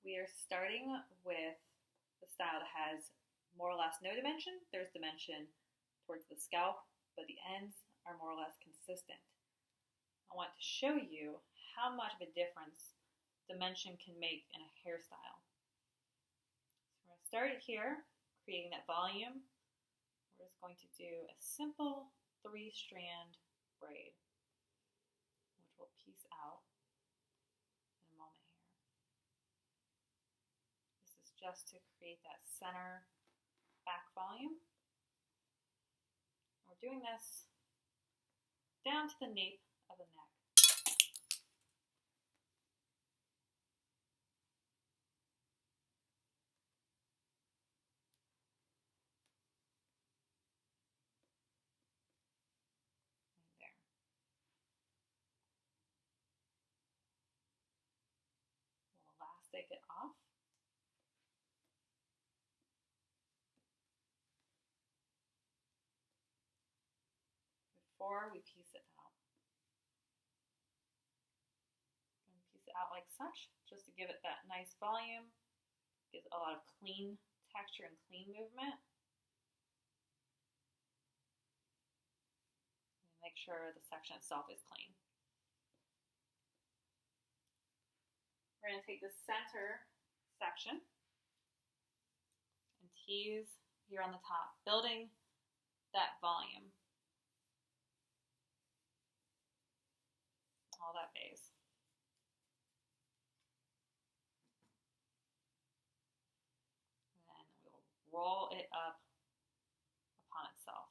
We are starting with the style that has more or less no dimension. There's dimension towards the scalp, but the ends are more or less consistent. I want to show you how much of a difference dimension can make in a hairstyle. So we're going to start it here, creating that volume. We're just going to do a simple 3-strand braid, which will piece out in a moment here. This is just to create that center back volume. We're doing this down to the nape of the neck. Right there. We'll elastic it off. Before we piece it out. And piece it out like such, just to give it that nice volume. Gives a lot of clean texture and clean movement. And make sure the section itself is clean. We're going to take the center section and tease here on the top, building that volume. All that base. And then we'll roll it up upon itself.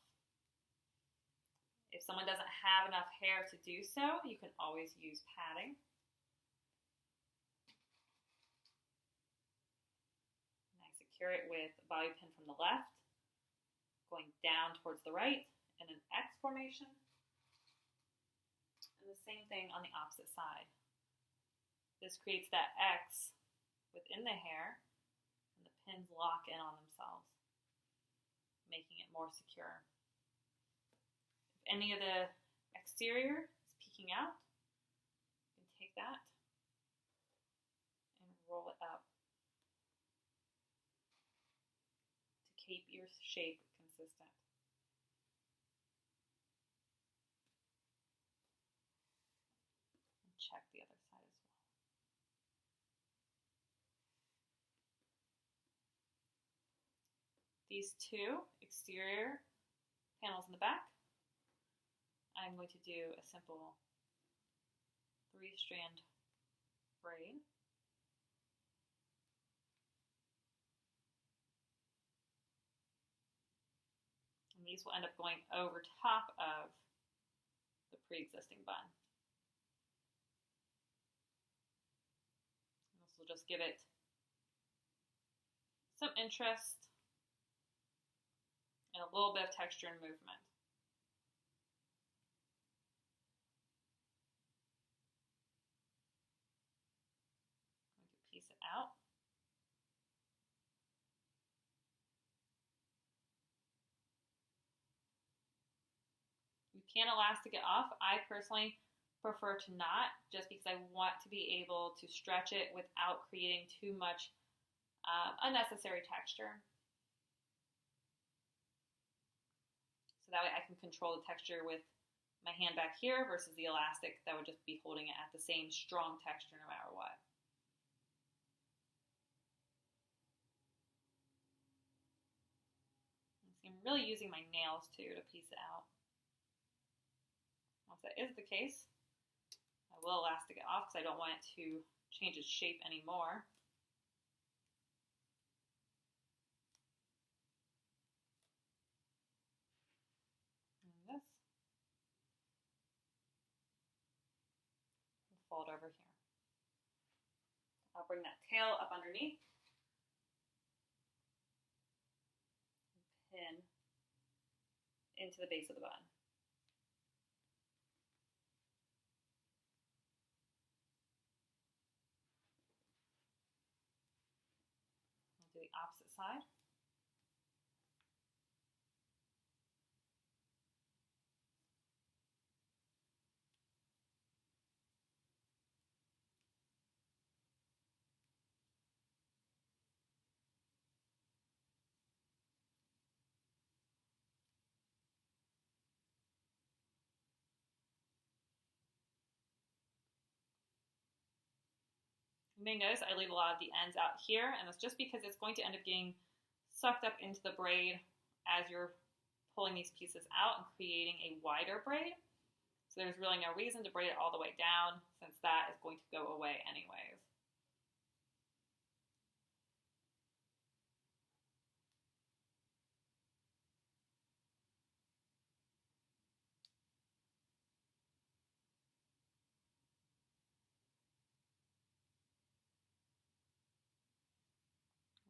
If someone doesn't have enough hair to do so, you can always use padding. And I secure it with a bobby pin from the left, going down towards the right in an X formation. And the same thing on the opposite side. This creates that X within the hair, and the pins lock in on themselves, making it more secure. If any of the exterior is peeking out, you can take that and roll it up to keep your shape consistent. Check the other side as well. These two exterior panels in the back, I'm going to do a simple 3-strand braid. And these will end up going over top of the pre-existing bun. This will just give it some interest and a little bit of texture and movement. I'm going to piece it out. You can elastic it off. I personally prefer to not, just because I want to be able to stretch it without creating too much unnecessary texture. So that way I can control the texture with my hand back here versus the elastic that would just be holding it at the same strong texture no matter what. See, I'm really using my nails too to piece it out. Once that is the case, I will elastic it off because I don't want it to change its shape anymore. And this will fold over here. I'll bring that tail up underneath. Pin into the base of the bun. Do the opposite side. You may notice I leave a lot of the ends out here, and that's just because it's going to end up getting sucked up into the braid as you're pulling these pieces out and creating a wider braid. So there's really no reason to braid it all the way down, since that is going to go away anyways.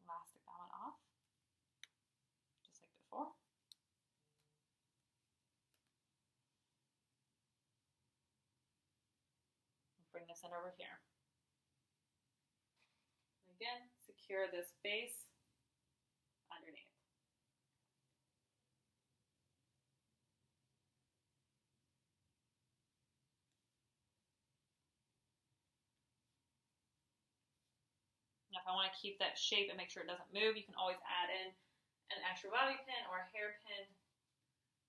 Elastic that one off, just like before. Bring this in over here. Again, secure this base underneath. Now, if I want to keep that shape and make sure it doesn't move, you can always add in an extra bobby pin or a hairpin,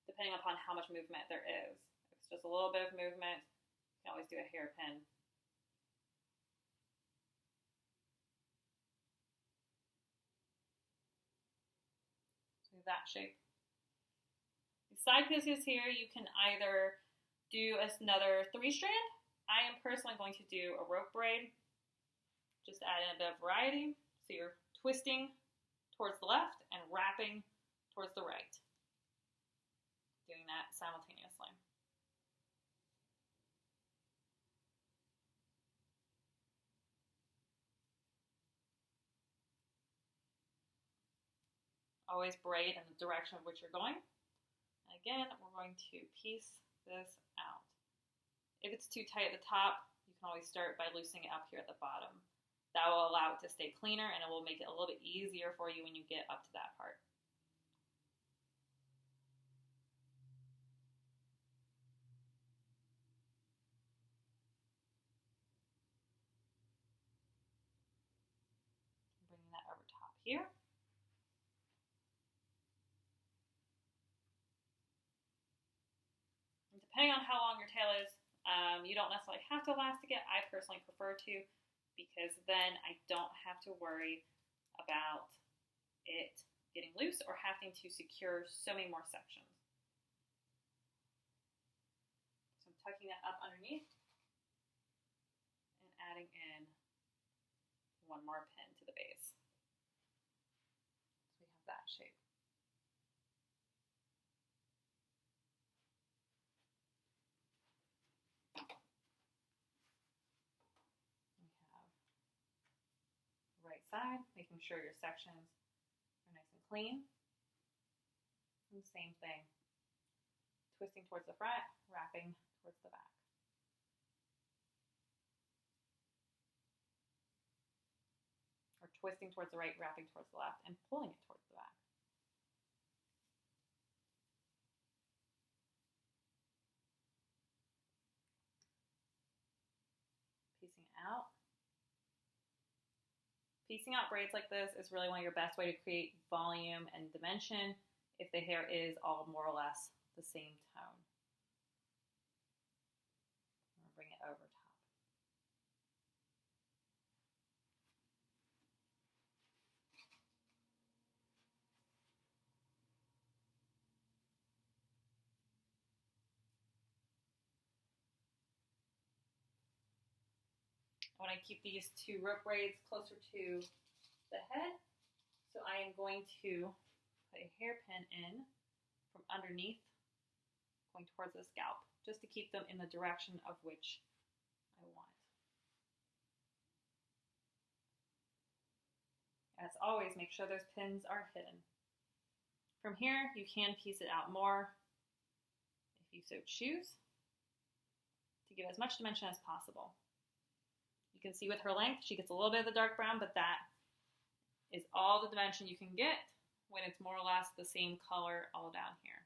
depending upon how much movement there is. If it's just a little bit of movement, you can always do a hairpin. So that shape. The side pieces here, you can either do another 3-strand. I am personally going to do a rope braid. Just add in a bit of variety. So you're twisting towards the left and wrapping towards the right. Doing that simultaneously. Always braid in the direction of which you're going. And again, we're going to piece this out. If it's too tight at the top, you can always start by loosening it up here at the bottom. That will allow it to stay cleaner, and it will make it a little bit easier for you when you get up to that part. Bringing that over top here. And depending on how long your tail is, you don't necessarily have to elastic it. I personally prefer to, because then I don't have to worry about it getting loose or having to secure so many more sections. So I'm tucking that up underneath and adding in one more pin to the base. So we have that shape. Side, making sure your sections are nice and clean. And same thing, twisting towards the front, wrapping towards the back. Or twisting towards the right, wrapping towards the left, and pulling it towards the back. Piecing it out. Piecing out braids like this is really one of your best way to create volume and dimension if the hair is all more or less the same tone. I'm going to bring it over top. I want to keep these two rope braids closer to the head, so I am going to put a hairpin in from underneath, going towards the scalp, just to keep them in the direction of which I want. As always, make sure those pins are hidden. From here, you can piece it out more if you so choose to give as much dimension as possible. You can see with her length, she gets a little bit of the dark brown, but that is all the dimension you can get when it's more or less the same color all down here.